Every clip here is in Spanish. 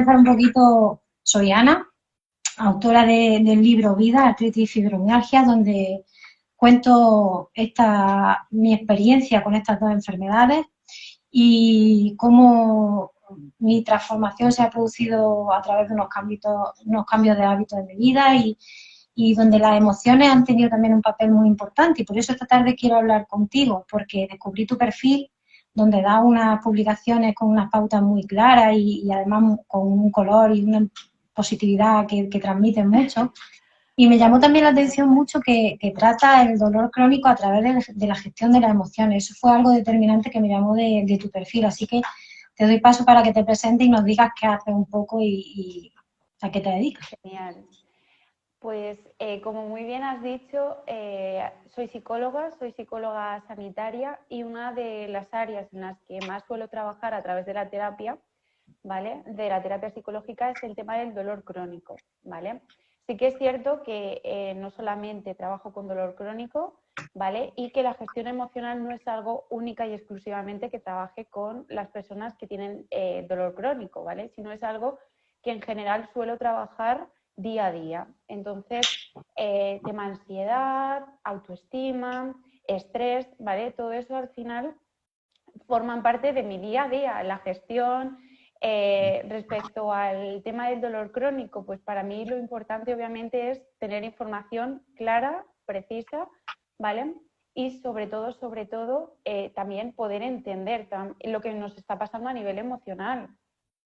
Empezar un poquito, soy Ana, autora del libro Vida, Artritis y Fibromialgia, donde cuento mi experiencia con estas dos enfermedades y cómo mi transformación se ha producido a través de unos cambios de hábitos en mi vida y donde las emociones han tenido también un papel muy importante. Y por eso esta tarde quiero hablar contigo, porque descubrí tu perfil, donde da unas publicaciones con unas pautas muy claras y además con un color y una positividad que transmiten mucho. Y me llamó también la atención mucho que trata el dolor crónico a través de la gestión de las emociones. Eso fue algo determinante que me llamó de tu perfil. Así que te doy paso para que te presentes y nos digas qué haces un poco y a qué te dedicas. Genial. Pues como muy bien has dicho, soy psicóloga sanitaria, y una de las áreas en las que más suelo trabajar a través de la terapia, ¿vale? De la terapia psicológica, es el tema del dolor crónico, ¿vale? Sí que es cierto que no solamente trabajo con dolor crónico, ¿vale? Y que la gestión emocional no es algo única y exclusivamente que trabaje con las personas que tienen dolor crónico, ¿vale? Sino es algo que en general suelo trabajar día a día. Entonces, tema ansiedad, autoestima, estrés, ¿vale? Todo eso al final forman parte de mi día a día, la gestión. Respecto al tema del dolor crónico, pues para mí lo importante obviamente es tener información clara, precisa, ¿vale? Y sobre todo, también poder entender lo que nos está pasando a nivel emocional,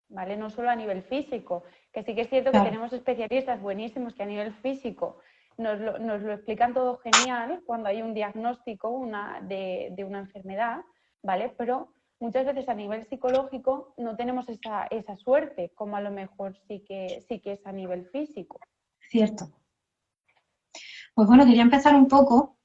¿vale? No solo a nivel físico, que sí que es cierto que tenemos especialistas buenísimos que a nivel físico nos lo explican todo genial cuando hay un diagnóstico de una enfermedad, ¿vale? Pero muchas veces a nivel psicológico no tenemos esa suerte, como a lo mejor sí que es a nivel físico. Cierto. Pues bueno, quería empezar un poco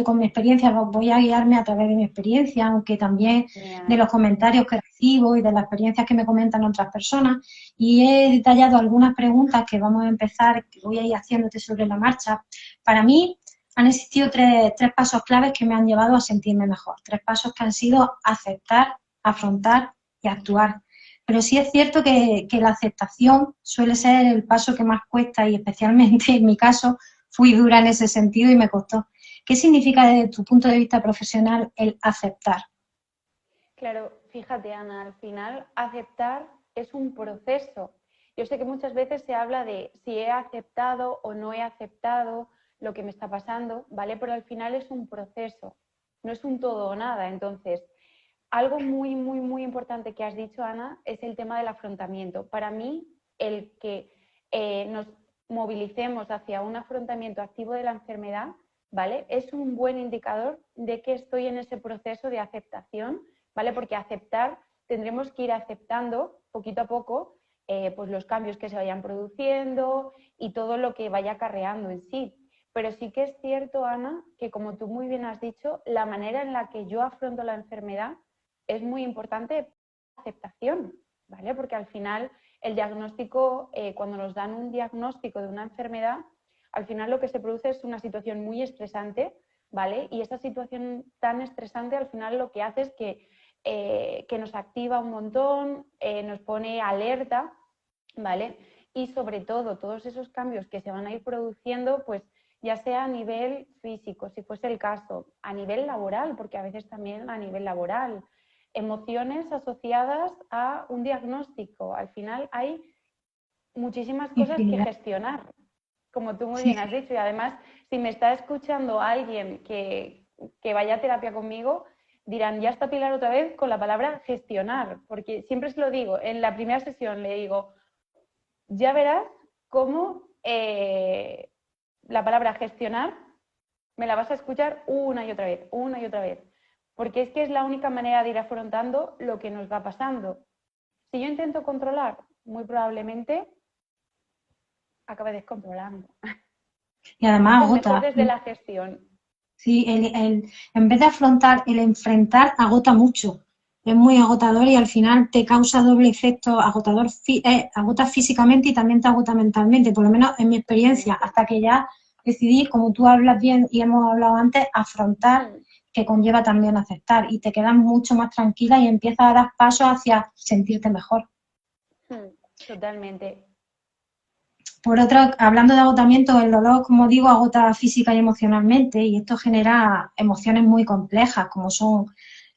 con mi experiencia. Voy a guiarme a través de mi experiencia, aunque también de los comentarios que recibo y de las experiencias que me comentan otras personas. Y he detallado algunas preguntas que vamos a empezar, que voy a ir haciéndote sobre la marcha. Para mí han existido tres pasos claves que me han llevado a sentirme mejor. 3 pasos que han sido aceptar, afrontar y actuar. Pero sí es cierto que la aceptación suele ser el paso que más cuesta, y especialmente en mi caso fui dura en ese sentido y me costó. ¿Qué significa desde tu punto de vista profesional el aceptar? Claro, fíjate, Ana, al final aceptar es un proceso. Yo sé que muchas veces se habla de si he aceptado o no he aceptado lo que me está pasando, ¿vale? Pero al final es un proceso, no es un todo o nada. Entonces, algo muy, muy, muy importante que has dicho, Ana, es el tema del afrontamiento. Para mí, el que nos movilicemos hacia un afrontamiento activo de la enfermedad, ¿vale? Es un buen indicador de que estoy en ese proceso de aceptación, ¿vale? Porque aceptar, tendremos que ir aceptando poquito a poco pues los cambios que se vayan produciendo y todo lo que vaya acarreando en sí. Pero sí que es cierto, Ana, que como tú muy bien has dicho, la manera en la que yo afronto la enfermedad es muy importante, la aceptación, ¿vale? Porque al final el diagnóstico, cuando nos dan un diagnóstico de una enfermedad, al final lo que se produce es una situación muy estresante, ¿vale? Y esa situación tan estresante al final lo que hace es que nos activa un montón, nos pone alerta, ¿vale? Y sobre todo, todos esos cambios que se van a ir produciendo, pues ya sea a nivel físico, si fuese el caso, a nivel laboral, porque a veces también a nivel laboral, emociones asociadas a un diagnóstico. Al final hay muchísimas cosas que gestionar, como tú muy bien has dicho. Y además, si me está escuchando alguien que vaya a terapia conmigo, dirán, ya está Pilar otra vez con la palabra gestionar, porque siempre se lo digo, en la primera sesión le digo, ya verás cómo la palabra gestionar me la vas a escuchar una y otra vez, porque es que es la única manera de ir afrontando lo que nos va pasando. Si yo intento controlar, muy probablemente acabe descontrolando. Y además Entonces, mejor agota. desde la gestión. Sí, en vez de afrontar, el enfrentar agota mucho. Es muy agotador y al final te causa doble efecto agotador, agota físicamente y también te agota mentalmente, por lo menos en mi experiencia, hasta que ya decidí, como tú hablas bien y hemos hablado antes, afrontar que conlleva también aceptar, y te quedas mucho más tranquila y empiezas a dar pasos hacia sentirte mejor. Totalmente. Por otro, hablando de agotamiento, el dolor, como digo, agota física y emocionalmente, y esto genera emociones muy complejas, como son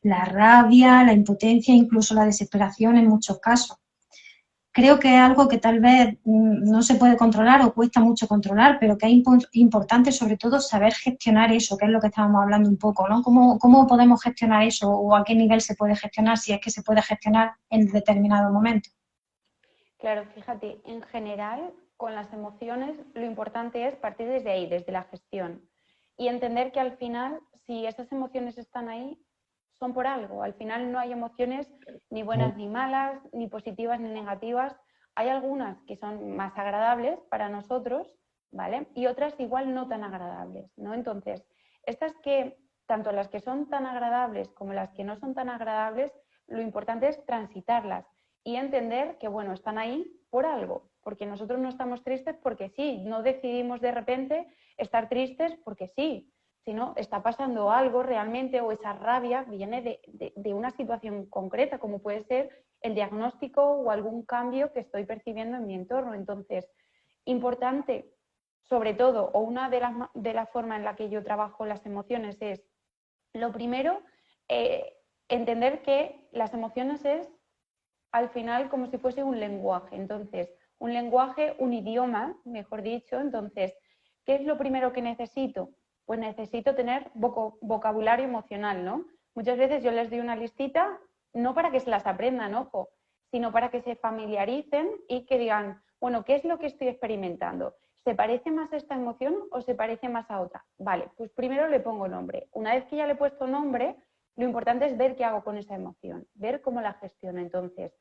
la rabia, la impotencia, incluso la desesperación en muchos casos. Creo que es algo que tal vez no se puede controlar o cuesta mucho controlar, pero que es importante sobre todo saber gestionar eso, que es lo que estábamos hablando un poco, ¿no? ¿Cómo podemos gestionar eso o a qué nivel se puede gestionar, si es que se puede gestionar en determinado momento? Claro, fíjate, en general, con las emociones, lo importante es partir desde ahí, desde la gestión, y entender que al final, si esas emociones están ahí, son por algo. Al final no hay emociones ni buenas ni malas, ni positivas ni negativas. Hay algunas que son más agradables para nosotros, ¿vale? Y otras igual no tan agradables, ¿no? Entonces, estas que, tanto las que son tan agradables como las que no son tan agradables, lo importante es transitarlas y entender que, bueno, están ahí por algo, porque nosotros no estamos tristes porque sí, no decidimos de repente estar tristes porque sí, sino está pasando algo realmente, o esa rabia viene de una situación concreta, como puede ser el diagnóstico o algún cambio que estoy percibiendo en mi entorno. Entonces, importante, sobre todo, o una de las formas en la que yo trabajo las emociones es, lo primero, entender que las emociones es al final como si fuese un lenguaje. Entonces, un lenguaje, un idioma, mejor dicho. Entonces, ¿qué es lo primero que necesito? Pues necesito tener vocabulario emocional, ¿no? Muchas veces yo les doy una listita, no para que se las aprendan, ojo, sino para que se familiaricen y que digan, bueno, ¿qué es lo que estoy experimentando? ¿Se parece más a esta emoción o se parece más a otra? Vale, pues primero le pongo nombre. Una vez que ya le he puesto nombre, lo importante es ver qué hago con esa emoción, ver cómo la gestiono. Entonces,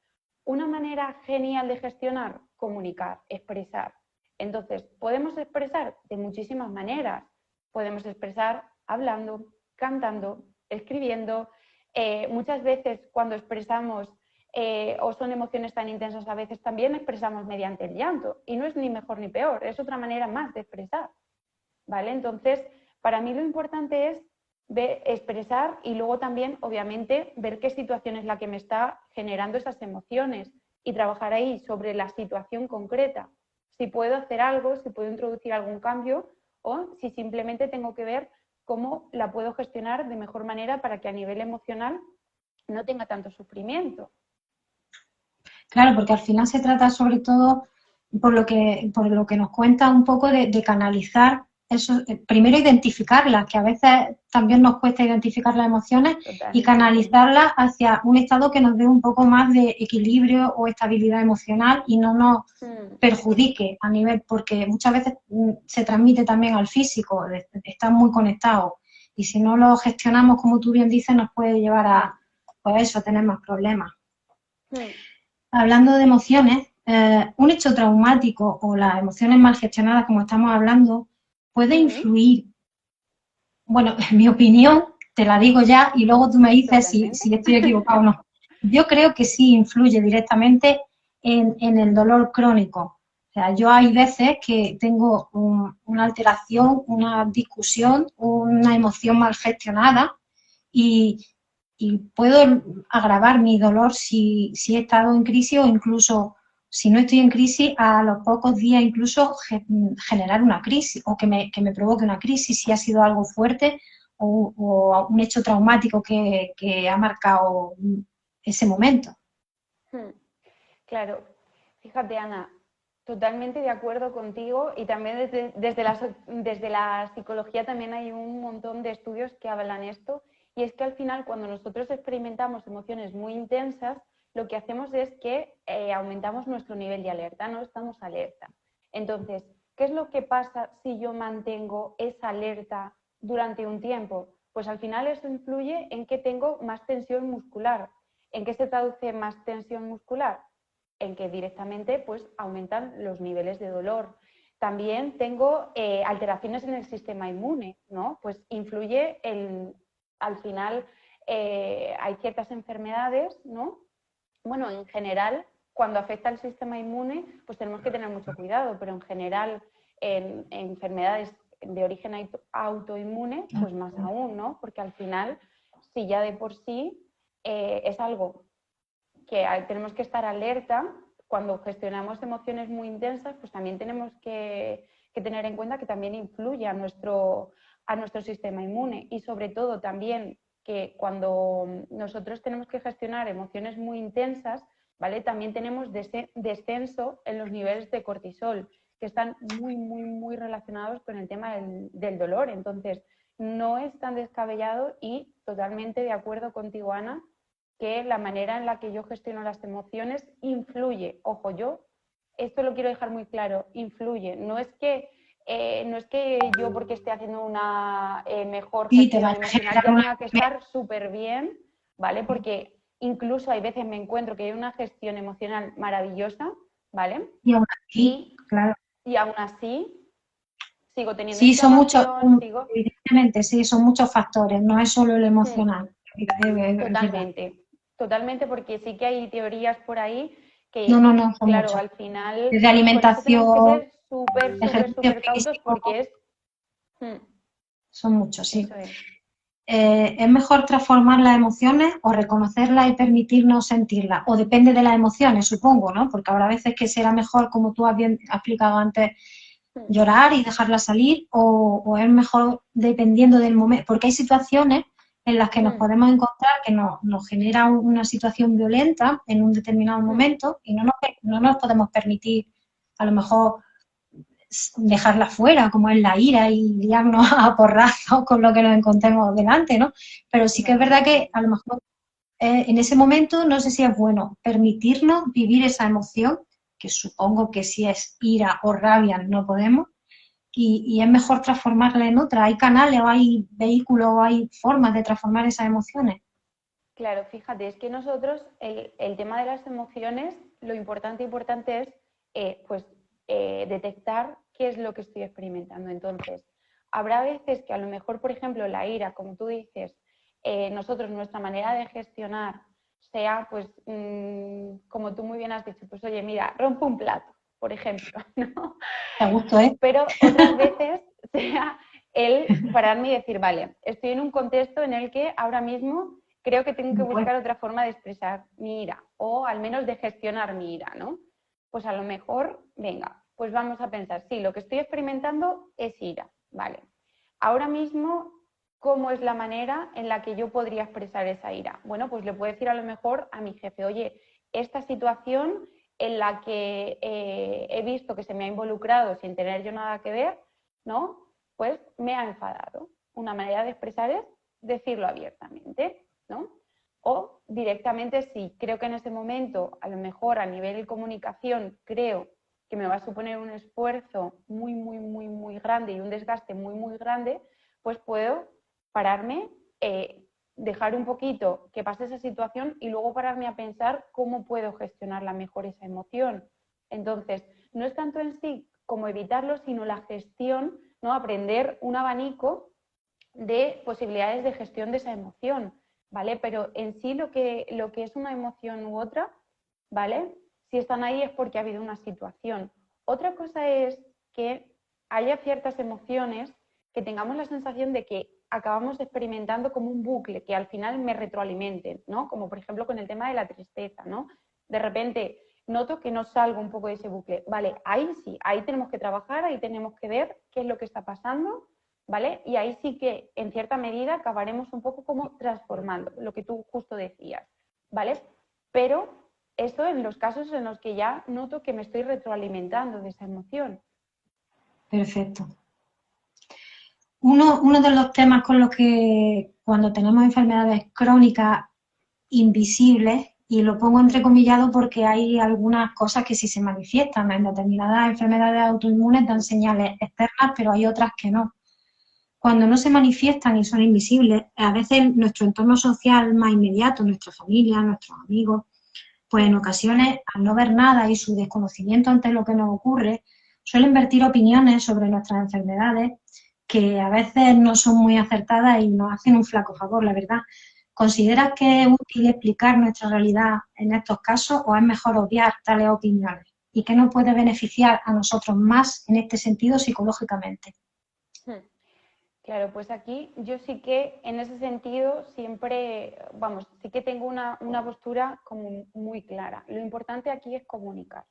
una manera genial de gestionar, comunicar, expresar. Entonces, podemos expresar de muchísimas maneras. Podemos expresar hablando, cantando, escribiendo. Muchas veces cuando expresamos o son emociones tan intensas, a veces también expresamos mediante el llanto. Y no es ni mejor ni peor, es otra manera más de expresar. ¿Vale? Entonces, para mí lo importante es expresar y luego también, obviamente, ver qué situación es la que me está generando esas emociones y trabajar ahí sobre la situación concreta. Si puedo hacer algo, si puedo introducir algún cambio o si simplemente tengo que ver cómo la puedo gestionar de mejor manera para que a nivel emocional no tenga tanto sufrimiento. Claro, porque al final se trata sobre todo, por lo que nos cuenta un poco de canalizar eso, primero identificarlas, que a veces también nos cuesta identificar las emociones, y Totalmente. canalizarlas hacia un estado que nos dé un poco más de equilibrio o estabilidad emocional y no nos perjudique a nivel, porque muchas veces se transmite también al físico, está muy conectado, y si no lo gestionamos, como tú bien dices, nos puede llevar a, pues eso, a tener más problemas. Hablando de emociones, un hecho traumático o las emociones mal gestionadas, como estamos hablando, puede influir. Bueno, en mi opinión, te la digo ya y luego tú me dices si estoy equivocado o no. Yo creo que sí influye directamente en el dolor crónico. O sea, yo hay veces que tengo una alteración, una discusión, una emoción mal gestionada y, y puedo agravar mi dolor si he estado en crisis, o incluso si no estoy en crisis, a los pocos días incluso generar una crisis o que me provoque una crisis si ha sido algo fuerte o un hecho traumático que ha marcado ese momento. Claro, fíjate, Ana, totalmente de acuerdo contigo, y también desde la psicología también hay un montón de estudios que hablan esto, y es que al final cuando nosotros experimentamos emociones muy intensas, lo que hacemos es que aumentamos nuestro nivel de alerta, no estamos alerta. Entonces, ¿qué es lo que pasa si yo mantengo esa alerta durante un tiempo? Pues al final eso influye en que tengo más tensión muscular. ¿En qué se traduce más tensión muscular? En que directamente pues, aumentan los niveles de dolor. También tengo alteraciones en el sistema inmune, ¿no? Pues influye al final, hay ciertas enfermedades, ¿no? Bueno, en general, cuando afecta al sistema inmune, pues tenemos que tener mucho cuidado, pero en general, en enfermedades de origen autoinmune, pues más aún, ¿no? Porque al final, si ya de por sí es algo que tenemos que estar alerta, cuando gestionamos emociones muy intensas, pues también tenemos que tener en cuenta que también influye a nuestro sistema inmune y sobre todo también que cuando nosotros tenemos que gestionar emociones muy intensas, ¿vale? También tenemos descenso en los niveles de cortisol, que están muy, muy, muy relacionados con el tema del dolor. Entonces, no es tan descabellado y totalmente de acuerdo contigo, Ana, que la manera en la que yo gestiono las emociones influye. Ojo, yo esto lo quiero dejar muy claro, influye. No es que yo porque esté haciendo una mejor Sí, te gestión va a emocional generar ya una... tenga que estar súper bien, ¿vale? Porque incluso hay veces me encuentro que hay una gestión emocional maravillosa, ¿vale? Y aún así, Y, claro. y aún así sigo teniendo Sí, son muchos, inflamación, sigo... evidentemente, sí, son muchos factores, no es solo el Hmm, emocional. Es verdad. totalmente, totalmente, porque sí que hay teorías por ahí No, que, no, no, son claro, muchos. al final, Desde por eso tenemos que alimentación, ser súper, súper, ejercicio súper cautos físico, porque es... hmm, son muchos, sí. eso es. ¿Es mejor transformar las emociones o reconocerlas y permitirnos sentirlas? O depende de las emociones, supongo, ¿no? Porque habrá veces que será mejor, como tú has bien explicado antes, Hmm, llorar y dejarla salir, o es mejor dependiendo del momento, porque hay situaciones en las que nos hmm, podemos encontrar que nos genera una situación violenta en un determinado hmm. momento y no nos podemos permitir a lo mejor dejarla fuera, como es la ira y liarnos a porrazos con lo que nos encontremos delante, ¿no? Pero sí que es verdad que Totalmente. a lo mejor en ese momento no sé si es bueno permitirnos vivir esa emoción, que supongo que si es ira o rabia no podemos, y es mejor transformarla en otra. Hay canales o hay vehículos o hay formas de transformar esas emociones. Claro, fíjate, es que nosotros el tema de las emociones, lo importante es pues detectar qué es lo que estoy experimentando. Entonces, habrá veces que a lo mejor, por ejemplo, la ira, como tú dices, nosotros, nuestra manera de gestionar sea, pues, como tú muy bien has dicho, pues oye, mira, rompo un plato, por ejemplo, ¿no? A gusto, ¿eh? Pero otras veces sea el pararme y decir, vale, estoy en un contexto en el que ahora mismo creo que tengo que Bueno, buscar otra forma de expresar mi ira o al menos de gestionar mi ira, ¿no? Pues a lo mejor, venga, pues vamos a pensar, sí, lo que estoy experimentando es ira, vale. Ahora mismo, ¿cómo es la manera en la que yo podría expresar esa ira? Bueno, pues le puedo decir a lo mejor a mi jefe, oye, esta situación en la que he visto que se me ha involucrado sin tener yo nada que ver, ¿no? Pues me ha enfadado. Una manera de expresar es decirlo abiertamente, ¿no? O directamente sí, creo que en ese momento, a lo mejor a nivel de comunicación, creo que me va a suponer un esfuerzo muy, muy, muy, muy grande y un desgaste muy, muy grande, pues puedo pararme, dejar un poquito que pase esa situación y luego pararme a pensar cómo puedo gestionarla mejor esa emoción. Entonces, no es tanto en sí como evitarlo, sino la gestión, ¿no? Aprender un abanico de posibilidades de gestión de esa emoción, ¿vale? Pero en sí lo que es una emoción u otra, ¿vale? Si están ahí es porque ha habido una situación. Otra cosa es que haya ciertas emociones que tengamos la sensación de que acabamos experimentando como un bucle, que al final me retroalimenten, ¿no? Como por ejemplo con el tema de la tristeza, ¿no? De repente noto que no salgo un poco de ese bucle. Vale, ahí sí, ahí tenemos que trabajar, ahí tenemos que ver qué es lo que está pasando, ¿vale? Y ahí sí que, en cierta medida, acabaremos un poco como transformando, lo que tú justo decías, ¿vale? Pero eso en los casos en los que ya noto que me estoy retroalimentando de esa emoción. perfecto. Uno de los temas con los que cuando tenemos enfermedades crónicas invisibles, y lo pongo entrecomillado porque hay algunas cosas que sí se manifiestan, en determinadas enfermedades autoinmunes dan señales externas, pero hay otras que no. Cuando no se manifiestan y son invisibles, a veces nuestro entorno social más inmediato, nuestra familia, nuestros amigos, pues en ocasiones, al no ver nada y su desconocimiento ante lo que nos ocurre, suelen vertir opiniones sobre nuestras enfermedades que a veces no son muy acertadas y nos hacen un flaco favor, la verdad. ¿Consideras que es útil explicar nuestra realidad en estos casos o es mejor obviar tales opiniones? ¿Y qué nos puede beneficiar a nosotros más en este sentido psicológicamente? Claro, pues aquí yo sí que en ese sentido siempre, vamos, sí que tengo una postura como muy clara. Lo importante aquí es comunicar.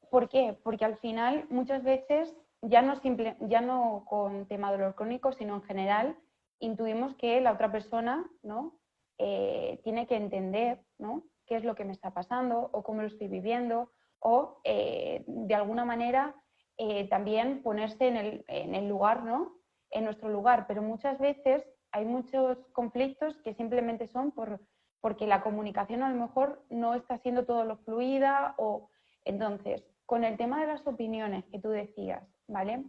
¿Por qué? Porque al final muchas veces, ya no con tema dolor crónico, sino en general, intuimos que la otra persona, ¿no? Tiene que entender, ¿no? Qué es lo que me está pasando o cómo lo estoy viviendo o de alguna manera también ponerse en el lugar, ¿no? En nuestro lugar. Pero muchas veces hay muchos conflictos que simplemente son porque la comunicación a lo mejor no está siendo todo lo fluida o entonces, con el tema de las opiniones que tú decías, ¿vale?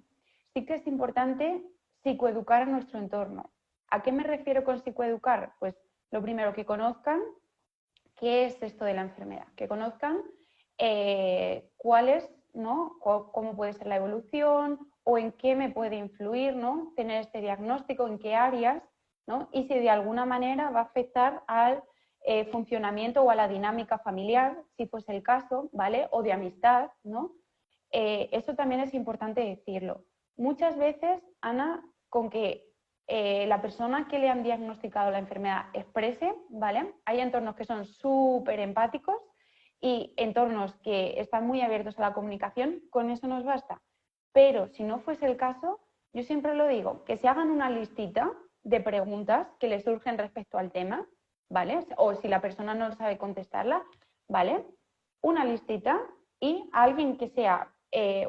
Sí que es importante psicoeducar a nuestro entorno. ¿A qué me refiero con psicoeducar? Pues lo primero, que conozcan qué es esto de la enfermedad, que conozcan cuál es, ¿no? Cómo puede ser la evolución o en qué me puede influir, ¿no? Tener este diagnóstico, en qué áreas, ¿no? Y si de alguna manera va a afectar al funcionamiento o a la dinámica familiar, si fuese el caso, ¿vale? O de amistad, ¿no? Eso también es importante decirlo. Muchas veces, Ana, con que la persona que le han diagnosticado la enfermedad exprese, ¿vale? Hay entornos que son súper empáticos y entornos que están muy abiertos a la comunicación, con eso nos basta. Pero si no fuese el caso, yo siempre lo digo, que se hagan una listita de preguntas que les surgen respecto al tema, ¿vale? O si la persona no sabe contestarla, ¿vale? Una listita y alguien que sea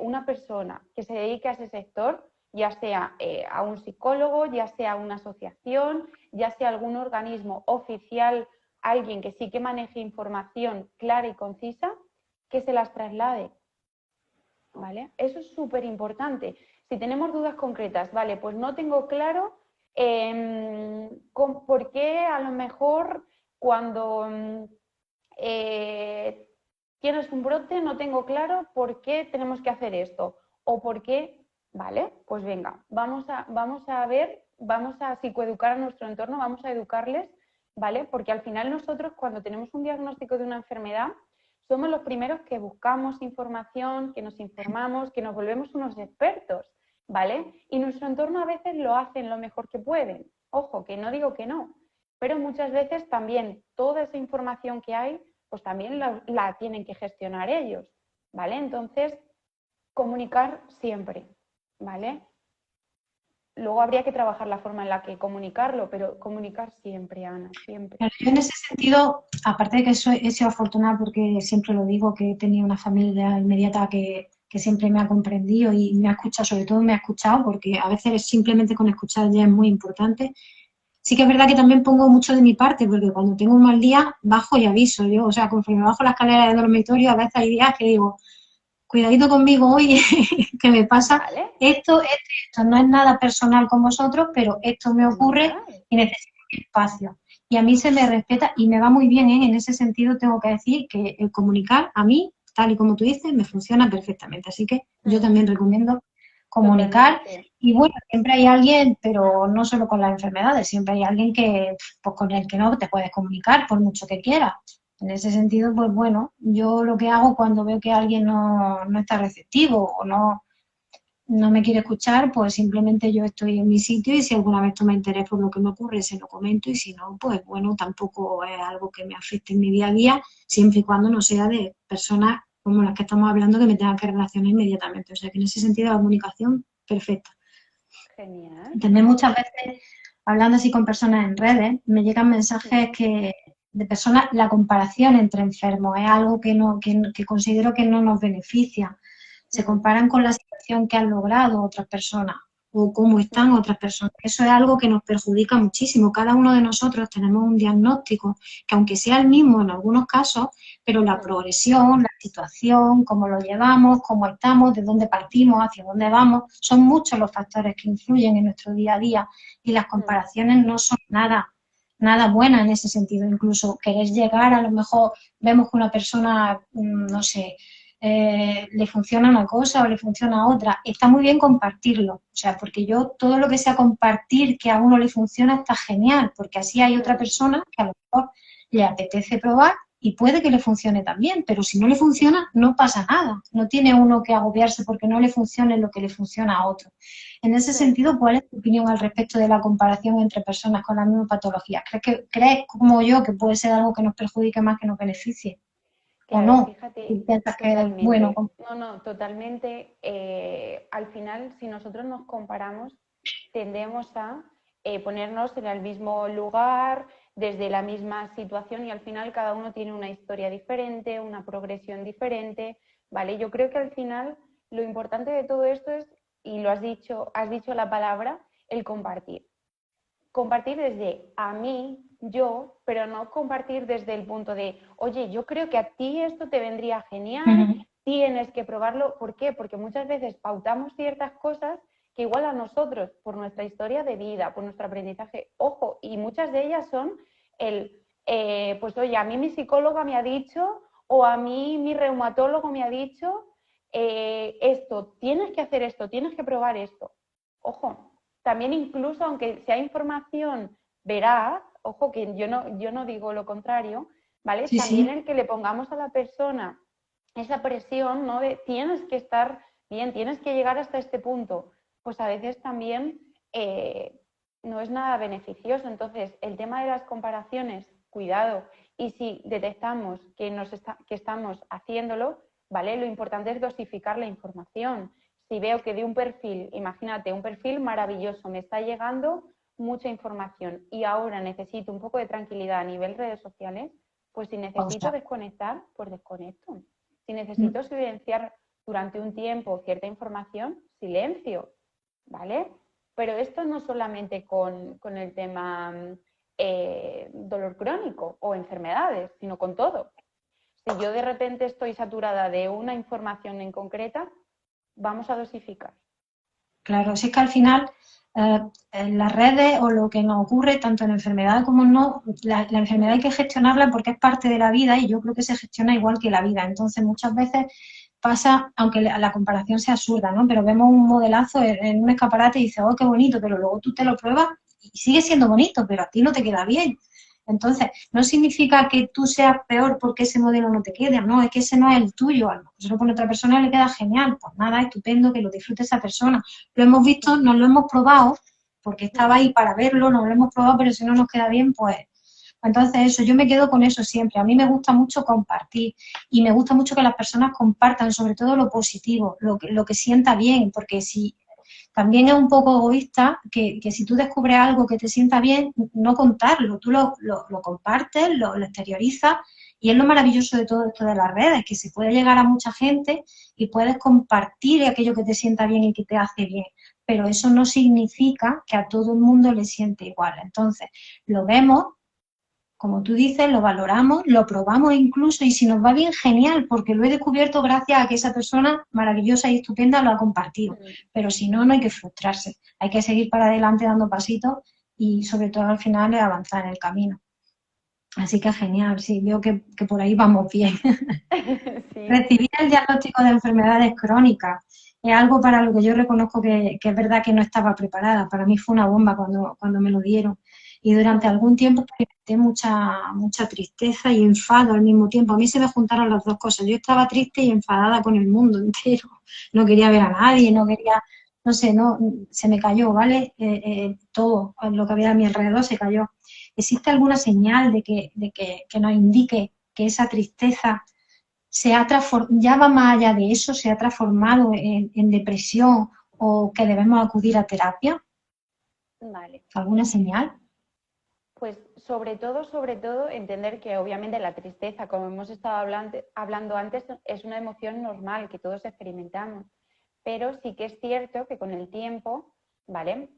una persona que se dedique a ese sector, ya sea a un psicólogo, ya sea a una asociación, ya sea algún organismo oficial, alguien que sí que maneje información clara y concisa, que se las traslade, ¿vale? Eso es súper importante. Si tenemos dudas concretas, vale, pues no tengo claro por qué a lo mejor cuando tienes un brote, no tengo claro por qué tenemos que hacer esto o por qué, vale, pues venga, vamos a ver, vamos a psicoeducar a nuestro entorno, vamos a educarles, ¿vale? Porque al final nosotros cuando tenemos un diagnóstico de una enfermedad somos los primeros que buscamos información, que nos informamos, que nos volvemos unos expertos, ¿vale? Y nuestro entorno a veces lo hacen lo mejor que pueden. Ojo, que no digo que no, pero muchas veces también toda esa información que hay pues también la tienen que gestionar ellos, ¿vale? Entonces, comunicar siempre, ¿vale? Luego habría que trabajar la forma en la que comunicarlo, pero comunicar siempre, Ana, siempre. Pero yo en ese sentido, aparte de que he sido afortunada porque siempre lo digo, que he tenido una familia inmediata que siempre me ha comprendido y me ha escuchado, sobre todo me ha escuchado, porque a veces simplemente con escuchar ya es muy importante. Sí que es verdad que también pongo mucho de mi parte, porque cuando tengo un mal día, bajo y aviso. Yo, o sea, conforme bajo la escalera de dormitorio, a veces hay días que digo, cuidadito conmigo hoy, que me pasa ¿Vale? esto, no es nada personal con vosotros, pero esto me ocurre Genial. y necesito espacio. Y a mí se me respeta y me va muy bien, ¿eh? En ese sentido tengo que decir que el comunicar a mí, tal y como tú dices, me funciona perfectamente. Así que yo también recomiendo comunicar. Totalmente. Y bueno, siempre hay alguien, pero no solo con las enfermedades, siempre hay alguien que, pues, con el que no te puedes comunicar por mucho que quieras. En ese sentido, pues bueno, yo lo que hago cuando veo que alguien no está receptivo o no me quiere escuchar, pues simplemente yo estoy en mi sitio y si alguna vez toma interés por lo que me ocurre, se lo comento y si no, pues bueno, tampoco es algo que me afecte en mi día a día, siempre y cuando no sea de personas como las que estamos hablando que me tengan que relacionar inmediatamente. O sea que en ese sentido la comunicación, perfecta. Genial. Y también muchas veces, hablando así con personas en redes, me llegan mensajes de personas, la comparación entre enfermos es algo que considero que no nos beneficia. Se comparan con la situación que han logrado otras personas o cómo están otras personas. Eso es algo que nos perjudica muchísimo. Cada uno de nosotros tenemos un diagnóstico que aunque sea el mismo en algunos casos, pero la progresión, la situación, cómo lo llevamos, cómo estamos, de dónde partimos, hacia dónde vamos, son muchos los factores que influyen en nuestro día a día y las comparaciones no son nada buenas en ese sentido. Incluso querer llegar, a lo mejor vemos que una persona, no sé, le funciona una cosa o le funciona otra. Está muy bien compartirlo, o sea, porque yo todo lo que sea compartir que a uno le funciona está genial, porque así hay otra persona que a lo mejor le apetece probar y puede que le funcione también, pero si no le funciona, no pasa nada. No tiene uno que agobiarse porque no le funcione lo que le funciona a otro. En ese sentido, ¿cuál es tu opinión al respecto de la comparación entre personas con la misma patología? ¿Crees como yo que puede ser algo que nos perjudique más que nos beneficie? ¿O Claro, no? fíjate, ¿Y piensas que es bueno? totalmente. No, no, totalmente. Al final, si nosotros nos comparamos, tendemos a ponernos en el mismo lugar, desde la misma situación y al final cada uno tiene una historia diferente, una progresión diferente, ¿vale? Yo creo que al final lo importante de todo esto es, y lo has dicho la palabra, el compartir. Compartir desde a mí, yo, pero no compartir desde el punto de, oye, yo creo que a ti esto te vendría genial, tienes que probarlo. ¿Por qué? Porque muchas veces pautamos ciertas cosas que igual a nosotros, por nuestra historia de vida, por nuestro aprendizaje, ojo, y muchas de ellas son pues oye, a mí mi psicóloga me ha dicho, o a mí mi reumatólogo me ha dicho, esto, tienes que hacer esto, tienes que probar esto. Ojo, también incluso aunque sea información veraz, ojo que yo no digo lo contrario, ¿vale? Sí, También sí. el que le pongamos a la persona esa presión, ¿no? De tienes que estar bien, tienes que llegar hasta este punto, pues a veces también no es nada beneficioso. Entonces, el tema de las comparaciones, cuidado, y si detectamos que estamos haciéndolo, ¿vale? Lo importante es dosificar la información. Si veo que de un perfil, imagínate, un perfil maravilloso, me está llegando mucha información y ahora necesito un poco de tranquilidad a nivel redes sociales, pues si necesito Pausa. desconectar, pues desconecto. Si necesito silenciar durante un tiempo cierta información, silencio, ¿vale? Pero esto no solamente con el tema dolor crónico o enfermedades, sino con todo. Si yo de repente estoy saturada de una información en concreta, vamos a dosificar. Claro, si es que al final en las redes o lo que nos ocurre, tanto en enfermedad como no, la enfermedad hay que gestionarla porque es parte de la vida y yo creo que se gestiona igual que la vida. Entonces muchas veces pasa, aunque la comparación sea absurda, ¿no? Pero vemos un modelazo en un escaparate y dices, oh, qué bonito, pero luego tú te lo pruebas y sigue siendo bonito, pero a ti no te queda bien. Entonces, no significa que tú seas peor porque ese modelo no te quede, no, es que ese no es el tuyo, a lo mejor se lo pone otra persona y le queda genial, pues nada, estupendo, que lo disfrute esa persona. Lo hemos visto, nos lo hemos probado, porque estaba ahí para verlo, nos lo hemos probado, pero si no nos queda bien, pues entonces eso, yo me quedo con eso siempre. A mí me gusta mucho compartir y me gusta mucho que las personas compartan, sobre todo lo positivo, lo que sienta bien, porque si también es un poco egoísta que si tú descubres algo que te sienta bien, no contarlo, tú lo compartes, lo exteriorizas y es lo maravilloso de todo esto de las redes, que se puede llegar a mucha gente y puedes compartir aquello que te sienta bien y que te hace bien, pero eso no significa que a todo el mundo le siente igual. Entonces, lo vemos, como tú dices, lo valoramos, lo probamos incluso y si nos va bien, genial, porque lo he descubierto gracias a que esa persona maravillosa y estupenda lo ha compartido. Pero si no, no hay que frustrarse, hay que seguir para adelante dando pasitos y sobre todo al final es avanzar en el camino. Así que genial, sí, veo que por ahí vamos bien. Sí. Recibir el diagnóstico de enfermedades crónicas es algo para lo que yo reconozco que es verdad que no estaba preparada. Para mí fue una bomba cuando me lo dieron. Y durante algún tiempo experimenté mucha tristeza y enfado al mismo tiempo. A mí se me juntaron las dos cosas. Yo estaba triste y enfadada con el mundo entero. No quería ver a nadie, no quería, no sé, no, se me cayó, ¿vale? Todo lo que había a mi alrededor se cayó. ¿Existe alguna señal que nos indique que esa tristeza ya va más allá de eso, se ha transformado en depresión o que debemos acudir a terapia? Vale. ¿Alguna señal? Pues sobre todo, entender que obviamente la tristeza, como hemos estado hablando antes, es una emoción normal que todos experimentamos. Pero sí que es cierto que con el tiempo, ¿vale?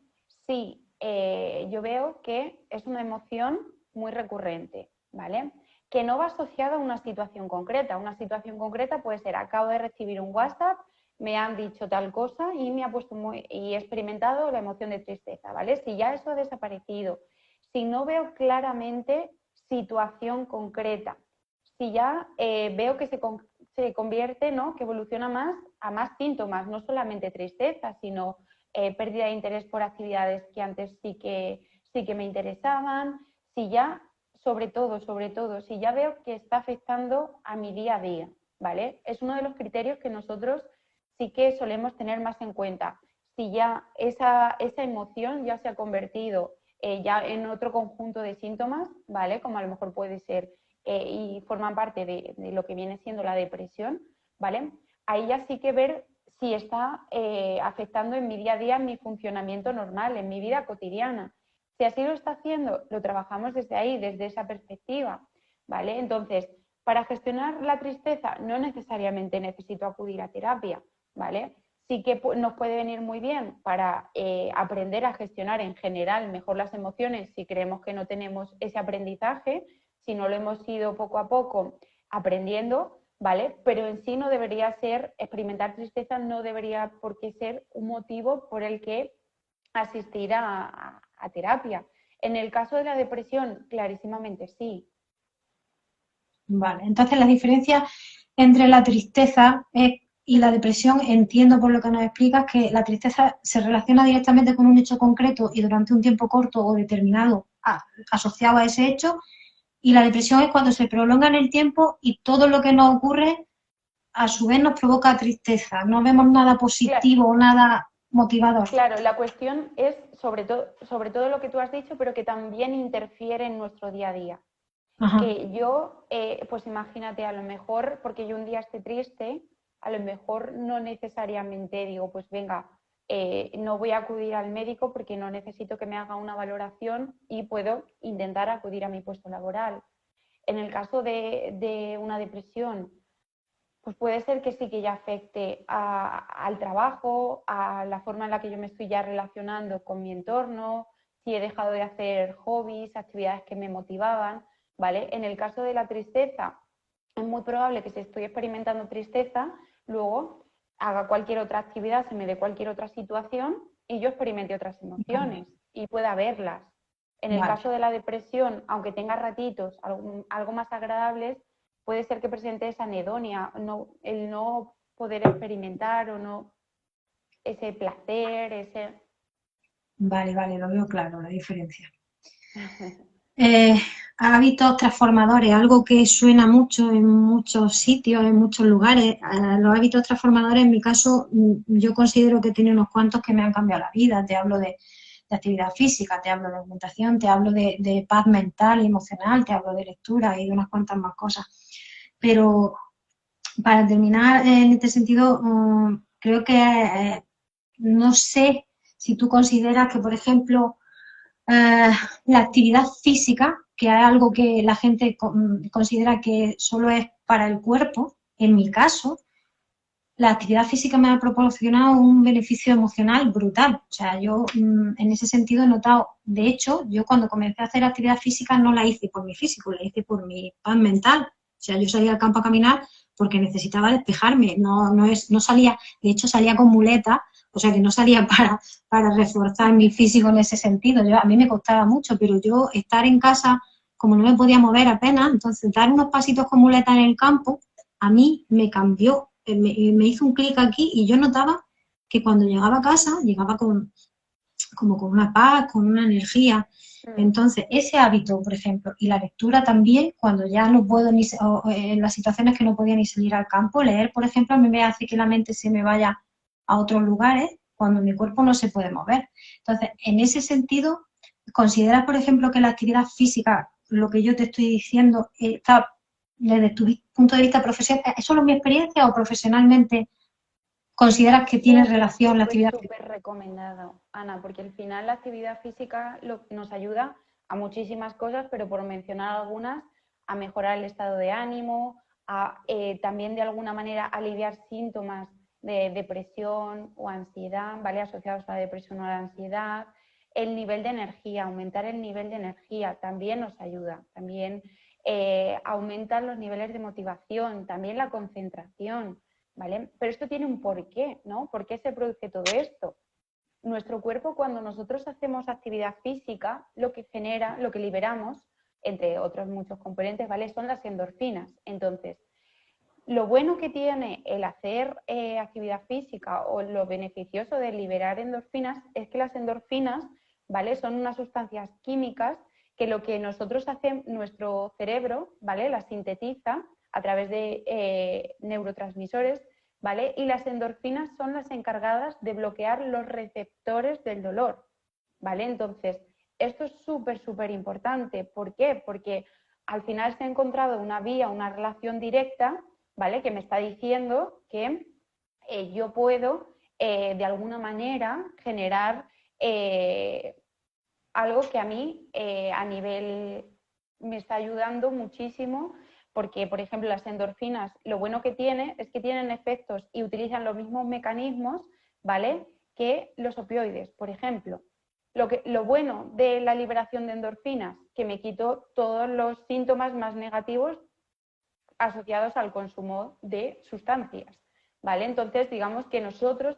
Sí, yo veo que es una emoción muy recurrente, ¿vale? Que no va asociada a una situación concreta. Una situación concreta puede ser, acabo de recibir un WhatsApp, me han dicho tal cosa y me ha puesto y he experimentado la emoción de tristeza, ¿vale? Si ya eso ha desaparecido, si no veo claramente situación concreta, si ya veo que se convierte, ¿no? Que evoluciona más a más síntomas, no solamente tristeza, sino pérdida de interés por actividades que antes sí que me interesaban, si ya sobre todo, si ya veo que está afectando a mi día a día, ¿vale? Es uno de los criterios que nosotros sí que solemos tener más en cuenta. Si ya esa emoción ya se ha convertido ya en otro conjunto de síntomas, ¿vale? Como a lo mejor puede ser y forman parte de lo que viene siendo la depresión, ¿vale? Ahí ya sí que ver si está afectando en mi día a día, en mi funcionamiento normal, en mi vida cotidiana. Si así lo está haciendo, lo trabajamos desde ahí, desde esa perspectiva, ¿vale? Entonces, para gestionar la tristeza no necesariamente necesito acudir a terapia, ¿vale? Sí que nos puede venir muy bien para aprender a gestionar en general mejor las emociones si creemos que no tenemos ese aprendizaje, si no lo hemos ido poco a poco aprendiendo, ¿vale? Pero en sí no debería ser, experimentar tristeza no debería por qué ser un motivo por el que asistir a terapia. En el caso de la depresión, clarísimamente sí. Vale, entonces la diferencia entre la tristeza y la depresión, entiendo por lo que nos explicas que la tristeza se relaciona directamente con un hecho concreto y durante un tiempo corto o determinado asociado a ese hecho, y la depresión es cuando se prolonga en el tiempo y todo lo que nos ocurre a su vez nos provoca tristeza, no vemos nada positivo o nada motivador. Claro, la cuestión es sobre todo lo que tú has dicho, pero que también interfiere en nuestro día a día. Ajá. Que yo, pues imagínate, a lo mejor, porque yo un día esté triste, a lo mejor no necesariamente digo, pues venga, no voy a acudir al médico porque no necesito que me haga una valoración y puedo intentar acudir a mi puesto laboral. En el caso de una depresión, pues puede ser que sí que ya afecte al trabajo, a la forma en la que yo me estoy ya relacionando con mi entorno, si he dejado de hacer hobbies, actividades que me motivaban, ¿vale? En el caso de la tristeza, es muy probable que si estoy experimentando tristeza, luego haga cualquier otra actividad, se me dé cualquier otra situación y yo experimente otras emociones y pueda verlas. En el caso de la depresión, aunque tenga ratitos algo más agradables, puede ser que presente esa anedonia, el no poder experimentar o no ese placer, ese... Vale, lo veo claro, la diferencia. Hábitos transformadores, algo que suena mucho en muchos sitios, en muchos lugares. Los hábitos transformadores, en mi caso, yo considero que tiene unos cuantos que me han cambiado la vida. Te hablo de actividad física, te hablo de alimentación, te hablo de paz mental y emocional, te hablo de lectura y de unas cuantas más cosas. Pero para terminar, en este sentido, creo que no sé si tú consideras que, por ejemplo, la actividad física, que es algo que la gente considera que solo es para el cuerpo, en mi caso, la actividad física me ha proporcionado un beneficio emocional brutal. O sea, yo en ese sentido he notado, de hecho, yo cuando comencé a hacer actividad física no la hice por mi físico, la hice por mi paz mental. O sea, yo salía al campo a caminar porque necesitaba despejarme, no salía, de hecho salía con muleta, o sea que no salía para reforzar mi físico en ese sentido. A mí me costaba mucho, pero yo estar en casa, como no me podía mover apenas, entonces dar unos pasitos con muleta en el campo, a mí me cambió, me hizo un clic aquí y yo notaba que cuando llegaba a casa, llegaba como con una paz, con una energía. Entonces, ese hábito, por ejemplo, y la lectura también, cuando ya no puedo ni, en las situaciones que no podía ni salir al campo, leer, por ejemplo, a mí me hace que la mente se me vaya a otros lugares cuando mi cuerpo no se puede mover. Entonces, en ese sentido, ¿consideras, por ejemplo, que la actividad física, lo que yo te estoy diciendo, está desde tu punto de vista profesional, ¿es solo mi experiencia o profesionalmente consideras que tiene relación la actividad física? Súper recomendado, Ana, porque al final la actividad física nos ayuda a muchísimas cosas, pero por mencionar algunas, a mejorar el estado de ánimo, a también de alguna manera aliviar síntomas de depresión o ansiedad, ¿vale? Asociados a la depresión o a la ansiedad. El nivel de energía, aumentar el nivel de energía también nos ayuda, también aumentan los niveles de motivación, también la concentración. ¿Vale? Pero esto tiene un porqué, ¿no? ¿Por qué se produce todo esto? Nuestro cuerpo, cuando nosotros hacemos actividad física, lo que genera, lo que liberamos, entre otros muchos componentes, ¿vale? Son las endorfinas. Entonces, lo bueno que tiene el hacer actividad física o lo beneficioso de liberar endorfinas es que las endorfinas, ¿vale? Son unas sustancias químicas que lo que nosotros hacemos, nuestro cerebro, ¿vale? La sintetiza a través de neurotransmisores, ¿vale? Y las endorfinas son las encargadas de bloquear los receptores del dolor, ¿vale? Entonces, esto es súper, súper importante. ¿Por qué? Porque al final se ha encontrado una vía, una relación directa, ¿vale? Que me está diciendo que yo puedo, de alguna manera, generar algo que a mí, a nivel, me está ayudando muchísimo, porque, por ejemplo, las endorfinas, lo bueno que tiene es que tienen efectos y utilizan los mismos mecanismos, ¿vale?, que los opioides, por ejemplo. Lo bueno de la liberación de endorfinas, que me quito todos los síntomas más negativos asociados al consumo de sustancias, ¿vale? Entonces, digamos que nosotros,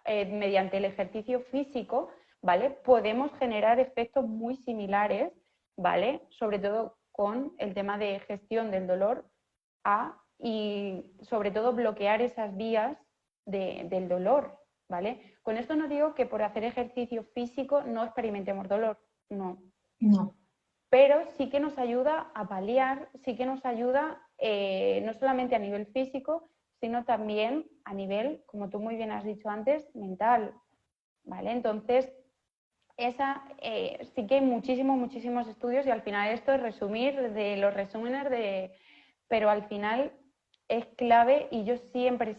mediante el ejercicio físico, ¿vale?, podemos generar efectos muy similares, ¿vale?, sobre todo con el tema de gestión del dolor y sobre todo bloquear esas vías del dolor, ¿vale? Con esto no digo que por hacer ejercicio físico no experimentemos dolor, no. No. Pero sí que nos ayuda a paliar, sí que nos ayuda no solamente a nivel físico, sino también a nivel, como tú muy bien has dicho antes, mental, ¿vale? Entonces, sí que hay muchísimos estudios y al final esto es resumir de los resúmenes pero al final es clave y yo siempre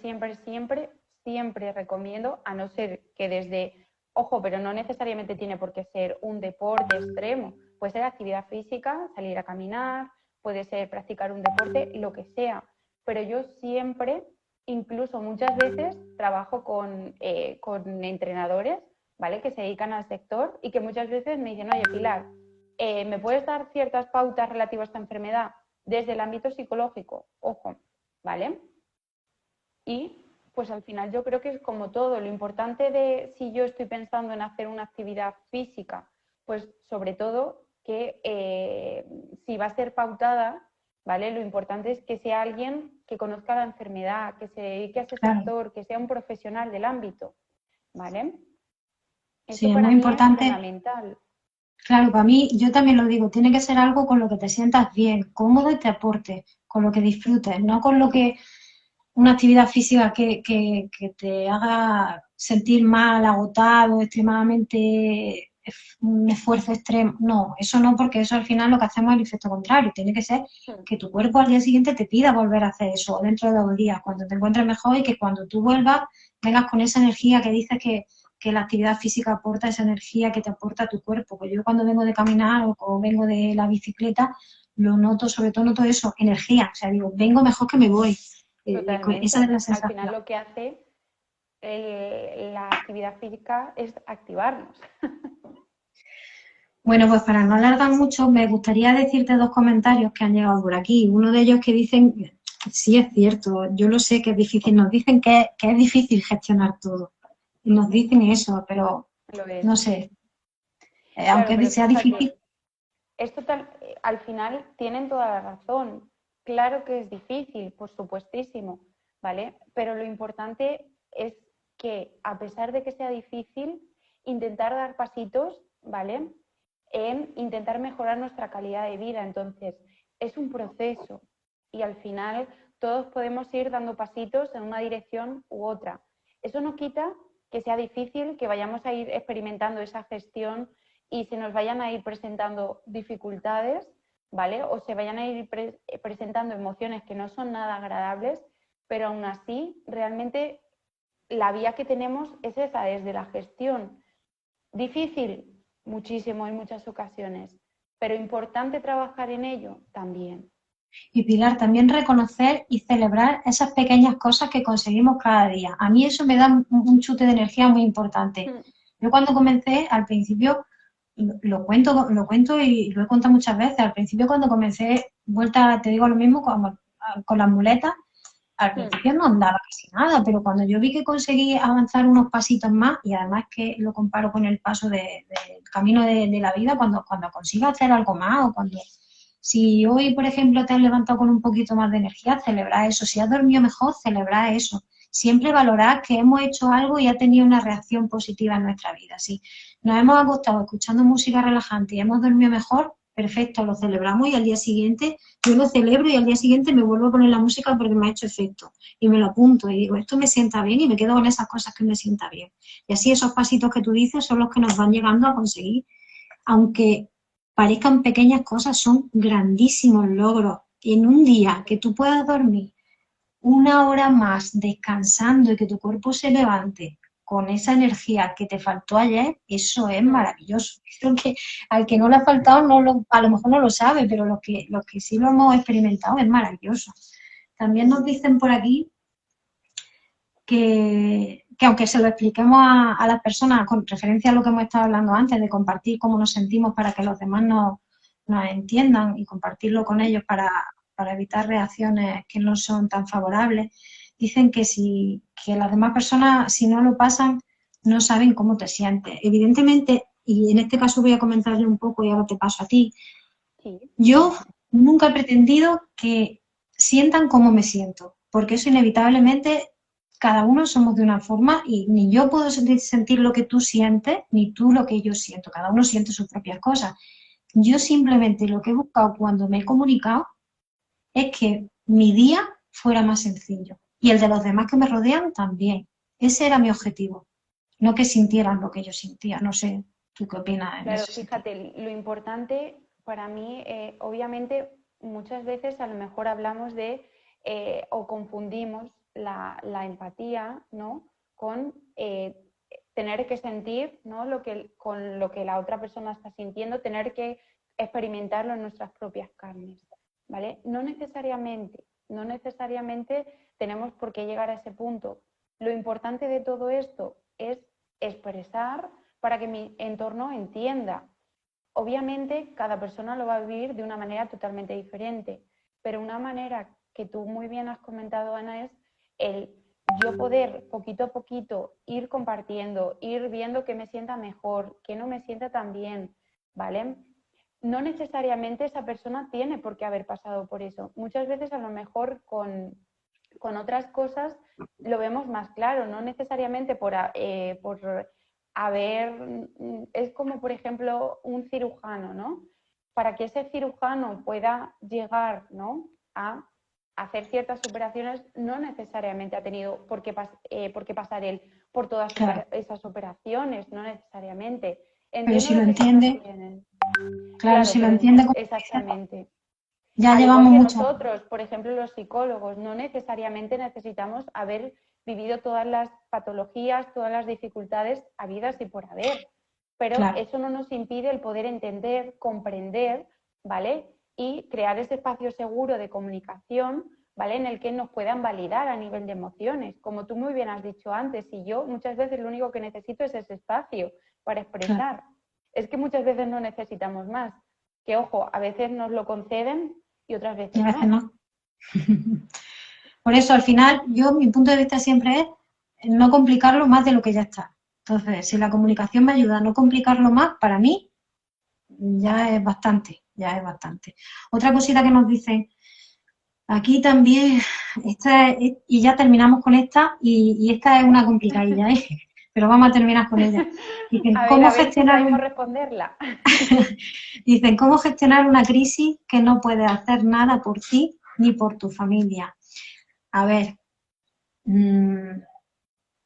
recomiendo, a no ser que desde, ojo, pero no necesariamente tiene por qué ser un deporte extremo, puede ser actividad física, salir a caminar, puede ser practicar un deporte, lo que sea, pero yo siempre, incluso muchas veces, trabajo con entrenadores, ¿vale?, que se dedican al sector y que muchas veces me dicen, oye, Pilar, ¿me puedes dar ciertas pautas relativas a esta enfermedad desde el ámbito psicológico? Ojo, ¿vale? Y pues al final yo creo que es como todo, lo importante de si yo estoy pensando en hacer una actividad física, pues sobre todo que si va a ser pautada, ¿vale?, lo importante es que sea alguien que conozca la enfermedad, que se dedique a ese sector, que sea un profesional del ámbito, ¿vale? Sí, Eso es para muy mí es importante. fundamental. Claro, para mí, yo también lo digo, tiene que ser algo con lo que te sientas bien, cómodo y te aporte, con lo que disfrutes, no con lo que una actividad física que te haga sentir mal, agotado, extremadamente un esfuerzo extremo. No, eso no, porque eso al final lo que hacemos es el efecto contrario. Tiene que ser que tu cuerpo al día siguiente te pida volver a hacer eso, o dentro de 2 días, cuando te encuentres mejor y que cuando tú vuelvas vengas con esa energía que dices que la actividad física aporta, esa energía que te aporta tu cuerpo. Pues yo cuando vengo de caminar o vengo de la bicicleta, lo noto, sobre todo noto eso, energía. O sea, digo, vengo mejor que me voy. Esa es Totalmente. la Al sensación. final lo que hace la actividad física es activarnos. Bueno, pues para no alargar mucho, me gustaría decirte 2 comentarios que han llegado por aquí. Uno de ellos que dicen, sí es cierto, yo lo sé que es difícil, nos dicen que es difícil gestionar todo. Y nos dicen eso, pero Lo es. no sé, Claro, aunque pero sea fíjate, difícil. al final tienen toda la razón. Claro que es difícil, por supuestísimo, ¿vale? Pero lo importante es que, a pesar de que sea difícil, intentar dar pasitos, ¿vale?, en intentar mejorar nuestra calidad de vida. Entonces, es un proceso y al final todos podemos ir dando pasitos en una dirección u otra. Eso no quita que sea difícil, que vayamos a ir experimentando esa gestión y se nos vayan a ir presentando dificultades, ¿vale?, o se vayan a ir presentando emociones que no son nada agradables, pero aún así, realmente la vía que tenemos es esa, desde la gestión. Difícil, muchísimo en muchas ocasiones, pero importante trabajar en ello también. Y Pilar, también reconocer y celebrar esas pequeñas cosas que conseguimos cada día. A mí eso me da un chute de energía muy importante. Yo cuando comencé, al principio, lo cuento y lo he contado muchas veces, al principio cuando comencé, vuelta, te digo lo mismo, con las muletas, al principio no andaba casi nada, pero cuando yo vi que conseguí avanzar unos pasitos más, y además que lo comparo con el paso del camino de la vida, cuando consigas hacer algo más o cuando... Si hoy, por ejemplo, te has levantado con un poquito más de energía, celebra eso. Si has dormido mejor, celebra eso. Siempre valorar que hemos hecho algo y ha tenido una reacción positiva en nuestra vida. Si nos hemos acostado escuchando música relajante y hemos dormido mejor, perfecto, lo celebramos y al día siguiente yo lo celebro y al día siguiente me vuelvo a poner la música porque me ha hecho efecto y me lo apunto y digo, esto me sienta bien y me quedo con esas cosas que me sienta bien. Y así esos pasitos que tú dices son los que nos van llegando a conseguir, aunque parezcan pequeñas cosas, son grandísimos logros. En un día que tú puedas dormir una hora más descansando y que tu cuerpo se levante con esa energía que te faltó ayer, eso es maravilloso. Creo que al que no le ha faltado, a lo mejor no lo sabe, pero los que sí lo hemos experimentado es maravilloso. También nos dicen por aquí que aunque se lo expliquemos a las personas con referencia a lo que hemos estado hablando antes, de compartir cómo nos sentimos para que los demás nos entiendan y compartirlo con ellos para evitar reacciones que no son tan favorables, dicen que las demás personas, si no lo pasan, no saben cómo te sientes. Evidentemente, y en este caso voy a comentarle un poco y ahora te paso a ti, Sí. yo nunca he pretendido que sientan cómo me siento, porque eso inevitablemente cada uno somos de una forma y ni yo puedo sentir lo que tú sientes, ni tú lo que yo siento. Cada uno siente sus propias cosas. Yo simplemente lo que he buscado cuando me he comunicado es que mi día fuera más sencillo y el de los demás que me rodean también. Ese era mi objetivo, no que sintieran lo que yo sentía. No sé, ¿tú qué opinas en Claro, ese sentido? fíjate, lo importante para mí, obviamente, muchas veces a lo mejor hablamos de o confundimos la empatía, ¿no? Con tener que sentir, ¿no? Con lo que la otra persona está sintiendo, tener que experimentarlo en nuestras propias carnes, ¿vale? No necesariamente tenemos por qué llegar a ese punto. Lo importante de todo esto es expresar para que mi entorno entienda. Obviamente, cada persona lo va a vivir de una manera totalmente diferente, pero una manera que tú muy bien has comentado, Ana, es el yo poder poquito a poquito ir compartiendo, ir viendo que me sienta mejor, que no me sienta tan bien, ¿vale? No necesariamente esa persona tiene por qué haber pasado por eso. Muchas veces a lo mejor con otras cosas lo vemos más claro, no necesariamente por haber, es como por ejemplo un cirujano, ¿no? Para que ese cirujano pueda llegar, ¿no? a hacer ciertas operaciones, no necesariamente ha tenido por qué pasar él por todas Claro, esas operaciones, no necesariamente. pero Entiendo si lo lo que me estás entiende, diciendo. claro, Claro, si lo pero entiende como exactamente. ya Al igual llevamos que muchas. nosotros, por ejemplo, los psicólogos, no necesariamente necesitamos haber vivido todas las patologías, todas las dificultades habidas y por haber, pero Claro, eso no nos impide el poder entender, comprender, ¿vale? Y crear ese espacio seguro de comunicación, ¿vale? En el que nos puedan validar a nivel de emociones. Como tú muy bien has dicho antes, y yo muchas veces lo único que necesito es ese espacio para claro. expresar. Es que muchas veces no necesitamos más. Que ojo, a veces nos lo conceden y otras Y a veces veces no. no. Por eso, al final, mi punto de vista siempre es no complicarlo más de lo que ya está. Entonces, si la comunicación me ayuda a no complicarlo más, para mí ya es bastante, ya es bastante. Otra cosita que nos dicen, aquí también, y ya terminamos con esta, y esta es una complicadilla, ¿eh? Pero vamos a terminar con ella. Dicen, A ¿cómo ver si gestionar sabemos responderla. Dicen, ¿cómo gestionar una crisis que no puedes hacer nada por ti ni por tu familia? A ver,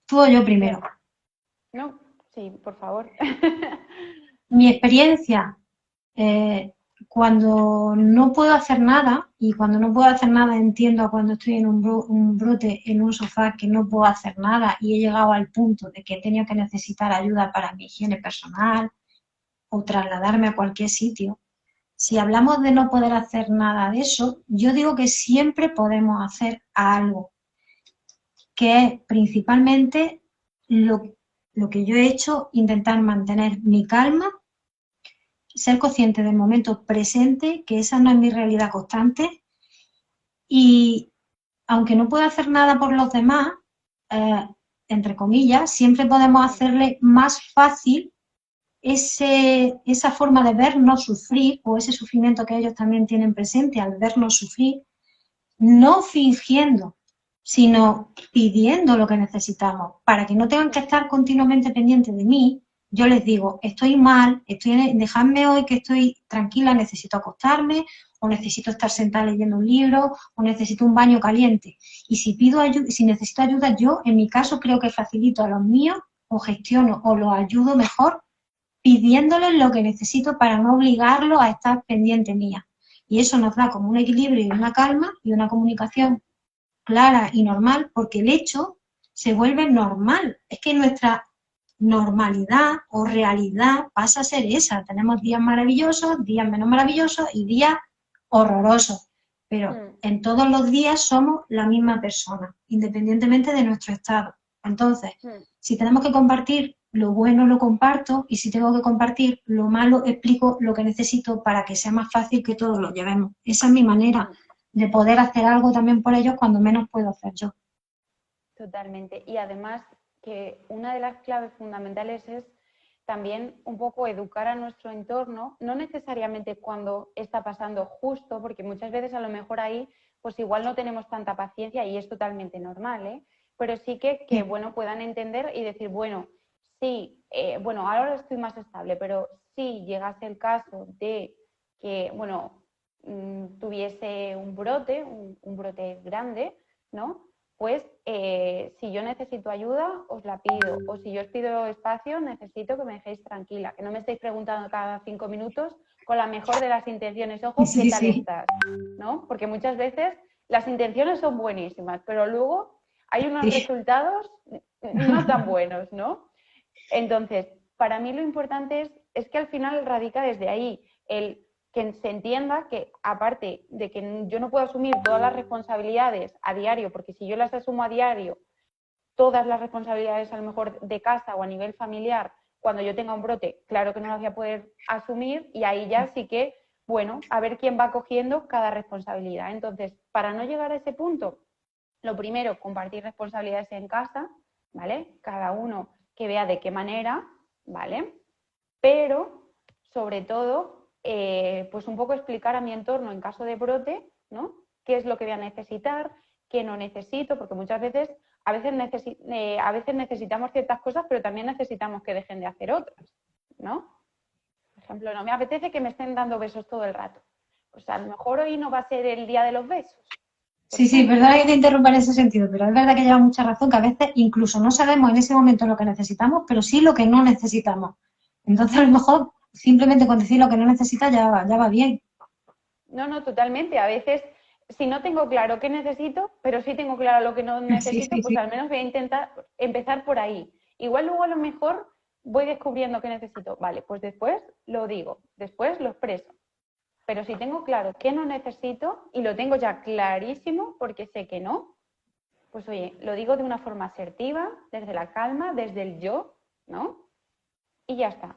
tú o yo primero. Claro. No, sí, por favor. Mi experiencia, eh, cuando no puedo hacer nada, y cuando no puedo hacer nada entiendo a cuando estoy en un brote en un sofá que no puedo hacer nada y he llegado al punto de que he tenido que necesitar ayuda para mi higiene personal o trasladarme a cualquier sitio. Si hablamos de no poder hacer nada de eso, yo digo que siempre podemos hacer algo, que es principalmente lo que yo he hecho, intentar mantener mi calma, ser consciente del momento presente, que esa no es mi realidad constante, y aunque no pueda hacer nada por los demás, eh, entre comillas, siempre podemos hacerle más fácil esa forma de vernos sufrir o ese sufrimiento que ellos también tienen presente al vernos sufrir, no fingiendo, sino pidiendo lo que necesitamos, para que no tengan que estar continuamente pendientes de mí, yo les digo, estoy mal, dejadme hoy que estoy tranquila, necesito acostarme, o necesito estar sentada leyendo un libro, o necesito un baño caliente. Y si necesito ayuda, yo en mi caso creo que facilito a los míos, o gestiono, o los ayudo mejor, pidiéndoles lo que necesito para no obligarlos a estar pendiente mía. Y eso nos da como un equilibrio y una calma y una comunicación clara y normal, porque el hecho se vuelve normal. Es que nuestra normalidad o realidad pasa a ser esa. Tenemos días maravillosos, días menos maravillosos y días horrorosos. Pero en todos los días somos la misma persona, independientemente de nuestro estado. Entonces, si tenemos que compartir lo bueno, lo comparto, y si tengo que compartir lo malo, explico lo que necesito para que sea más fácil que todos lo llevemos. Esa es mi manera de poder hacer algo también por ellos cuando menos puedo hacer yo. Totalmente. Y además que una de las claves fundamentales es también un poco educar a nuestro entorno, no necesariamente cuando está pasando justo, porque muchas veces a lo mejor ahí pues igual no tenemos tanta paciencia y es totalmente normal, ¿eh? Pero sí que bueno, puedan entender y decir, bueno, sí, bueno, ahora estoy más estable, pero si llegase el caso de que, bueno, tuviese un brote grande, ¿no? Pues si yo necesito ayuda, os la pido. O si yo os pido espacio, necesito que me dejéis tranquila, que no me estéis preguntando cada 5 minutos con la mejor de las intenciones. Ojo, ¿qué tal estás? ¿No? Porque muchas veces las intenciones son buenísimas, pero luego hay unos resultados no tan buenos, ¿no? Entonces, para mí lo importante es que al final radica desde ahí el que se entienda que, aparte de que yo no puedo asumir todas las responsabilidades a diario, porque si yo las asumo a diario, todas las responsabilidades a lo mejor de casa o a nivel familiar, cuando yo tenga un brote, claro que no las voy a poder asumir y ahí ya sí que, bueno, a ver quién va cogiendo cada responsabilidad. Entonces, para no llegar a ese punto, lo primero, compartir responsabilidades en casa, ¿vale? Cada uno que vea de qué manera, ¿vale? Pero, sobre todo, pues un poco explicar a mi entorno en caso de brote, ¿no? ¿Qué es lo que voy a necesitar? ¿Qué no necesito? Porque muchas veces, a veces necesitamos ciertas cosas, pero también necesitamos que dejen de hacer otras, ¿no? Por ejemplo, no me apetece que me estén dando besos todo el rato. Pues a lo mejor hoy no va a ser el día de los besos. Sí, perdona que te interrumpa en ese sentido, pero es verdad que lleva mucha razón, que a veces incluso no sabemos en ese momento lo que necesitamos, pero sí lo que no necesitamos. Entonces, a lo mejor, simplemente con decir lo que no necesitas ya va bien. No, totalmente. A veces, si no tengo claro qué necesito, pero sí tengo claro lo que no necesito, pues al menos voy a intentar empezar por ahí. Igual luego a lo mejor voy descubriendo qué necesito. Vale, pues después lo digo, después lo expreso. Pero si tengo claro qué no necesito y lo tengo ya clarísimo porque sé que no, pues oye, lo digo de una forma asertiva, desde la calma, desde el yo, ¿no? Y ya está.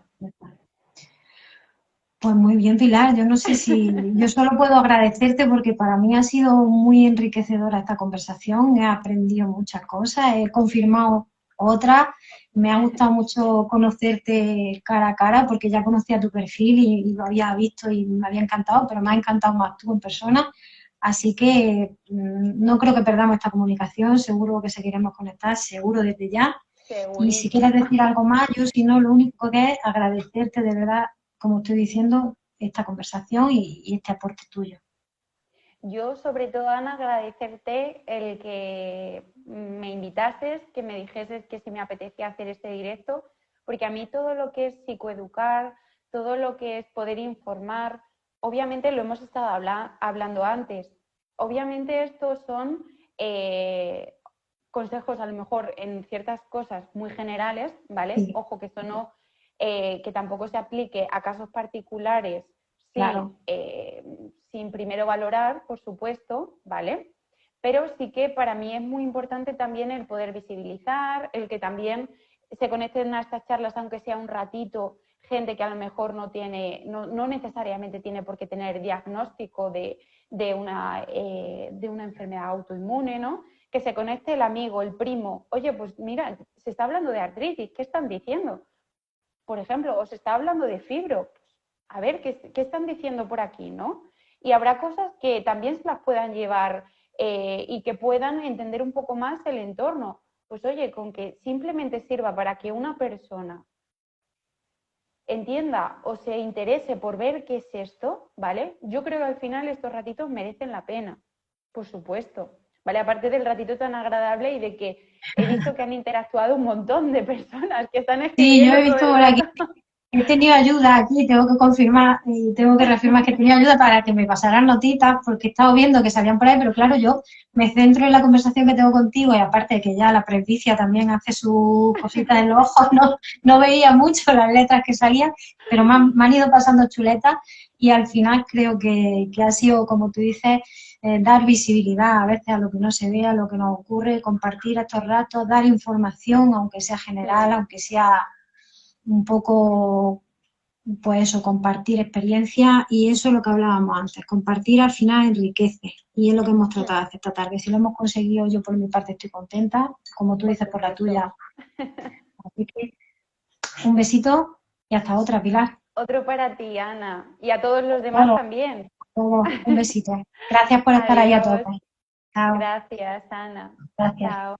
Pues muy bien, Pilar. Yo no sé si yo solo puedo agradecerte porque para mí ha sido muy enriquecedora esta conversación. He aprendido muchas cosas, he confirmado otras. Me ha gustado mucho conocerte cara a cara porque ya conocía tu perfil y lo había visto y me había encantado, pero me ha encantado más tú en persona. Así que no creo que perdamos esta comunicación. Seguro que seguiremos conectar, seguro desde ya. Y si quieres decir algo más, yo si no, lo único que es agradecerte de verdad, como estoy diciendo, esta conversación y este aporte tuyo. Yo, sobre todo, Ana, agradecerte el que me invitases, que me dijeses que si me apetecía hacer este directo, porque a mí todo lo que es psicoeducar, todo lo que es poder informar, obviamente lo hemos estado hablando antes. Obviamente estos son consejos a lo mejor en ciertas cosas muy generales, ¿vale? Sí. Ojo, que esto no, que tampoco se aplique a casos particulares claro. Sin primero valorar, por supuesto, ¿vale? Pero sí que para mí es muy importante también el poder visibilizar, el que también se conecten a estas charlas, aunque sea un ratito, gente que a lo mejor no necesariamente tiene por qué tener diagnóstico de una enfermedad autoinmune, ¿no? Que se conecte el amigo, el primo. Oye, pues mira, se está hablando de artritis, ¿qué están diciendo? Por ejemplo, o se está hablando de fibro. A ver, ¿qué están diciendo por aquí, no? Y habrá cosas que también se las puedan llevar y que puedan entender un poco más el entorno. Pues oye, con que simplemente sirva para que una persona entienda o se interese por ver qué es esto, ¿vale? Yo creo que al final estos ratitos merecen la pena, por supuesto, ¿vale? Aparte del ratito tan agradable y de que he visto que han interactuado un montón de personas que están Sí, yo escribiendo he todo visto el por aquí. rato. He tenido ayuda aquí, tengo que confirmar y tengo que reafirmar que he tenido ayuda para que me pasaran notitas, porque he estado viendo que salían por ahí, pero claro, yo me centro en la conversación que tengo contigo y aparte de que ya la presbicia también hace sus cositas en los ojos, no veía mucho las letras que salían, pero me han ido pasando chuletas y al final creo que ha sido, como tú dices, dar visibilidad a veces a lo que no se ve, a lo que nos ocurre, compartir estos ratos, dar información, aunque sea general, aunque sea un poco, pues eso, compartir experiencia y eso es lo que hablábamos antes, compartir al final enriquece y es lo que hemos tratado de hacer esta tarde. Si lo hemos conseguido, yo por mi parte estoy contenta, como tú dices por la tuya. Así que un besito y hasta otra, Pilar. Otro para ti, Ana, y a todos los demás Todo, también. todo, un besito. Gracias por estar ahí a tope. Adiós. Chao. Gracias, Ana. Gracias. Chao.